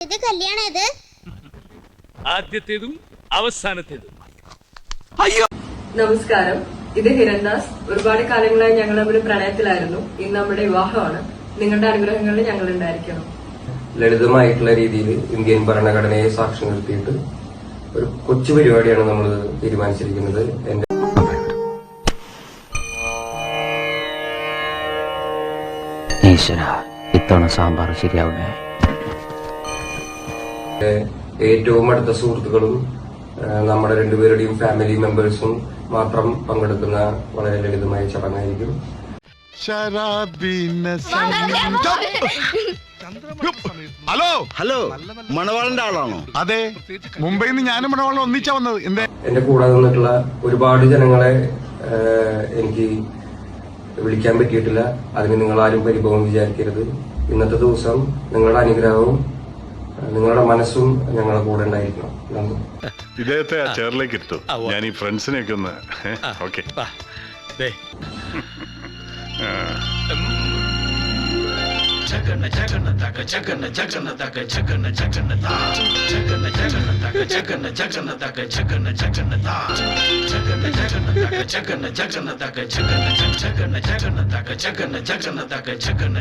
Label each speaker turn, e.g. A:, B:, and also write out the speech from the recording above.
A: ഇത് കല്യാണം ഇത്
B: ആദ്യത്തേതും അവസാനത്തേതും.
C: അയ്യോ
D: നമസ്കാരം, ഇത് ഹിരൺദാസ്. ഒരുപാട് കാലങ്ങളായി ഞങ്ങൾ തമ്മിൽ പ്രണയത്തിലായിരുന്നു. ഇന്ന് നമ്മുടെ വിവാഹമാണ്. നിങ്ങളുടെ അനുഗ്രഹങ്ങളിൽ ഞങ്ങൾ ഉണ്ടായിരിക്കണം.
E: ലളിതമായിട്ടുള്ള രീതിയിൽ ഇന്ത്യൻ ഭരണഘടനയെ സാക്ഷ്യം നിർത്തിയിട്ട് ഒരു കൊച്ചു പരിപാടിയാണ് നമ്മൾ തീരുമാനിച്ചിരിക്കുന്നത്.
F: ഈശ്വര, ഇത്തവണ സാമ്പാർ ശരിയാവുന്നേ.
E: ഏറ്റവും അടുത്ത സുഹൃത്തുക്കളും നമ്മുടെ രണ്ടുപേരുടെയും ഫാമിലി മെമ്പേഴ്സും മാത്രം പങ്കെടുക്കുന്ന വളരെ ലളിതമായ ചടങ്ങായിരിക്കും.
C: ഹലോ ഹലോ, മണവാളന്റെ ആളാണോ? അതെ, മുംബൈയിൽ നിന്ന് ഞാനും മണവാളൻ ഒന്നിച്ചാ വന്നത്.
E: എന്റെ കൂടെ നിന്നിട്ടുള്ള ഒരുപാട് ജനങ്ങളെ എനിക്ക് വിളിക്കാൻ പറ്റിയിട്ടില്ല. അതിന് നിങ്ങളാരും പരിഭവം വിചാരിക്കരുത്. ഇന്നത്തെ ദിവസം നിങ്ങളുടെ അനുഗ്രഹവും നിങ്ങളുടെ മനസ്സും ഞങ്ങളുടെ കൂടെ ഉണ്ടായിരിക്കണം. നന്ദി.
G: ഇദ്ദേഹത്തെ ആ ചെയറിലേക്ക് ഇട്ടു. ഞാൻ ഈ ഫ്രണ്ട്സിനെയൊക്കെ ഒന്ന് ഓക്കെ.
B: జగన్న జగన్న తగ జగన్న జగన్న తగ జగన్న జగన్న తా జగన్న జగన్న తగ జగన్న జగన్న తగ జగన్న జగన్న తా జగన్న జగన్న తగ జగన్న జగన్న తగ జగన్న జగన్న జగన్న తగ జగన్న జగన్న తగ జగన్న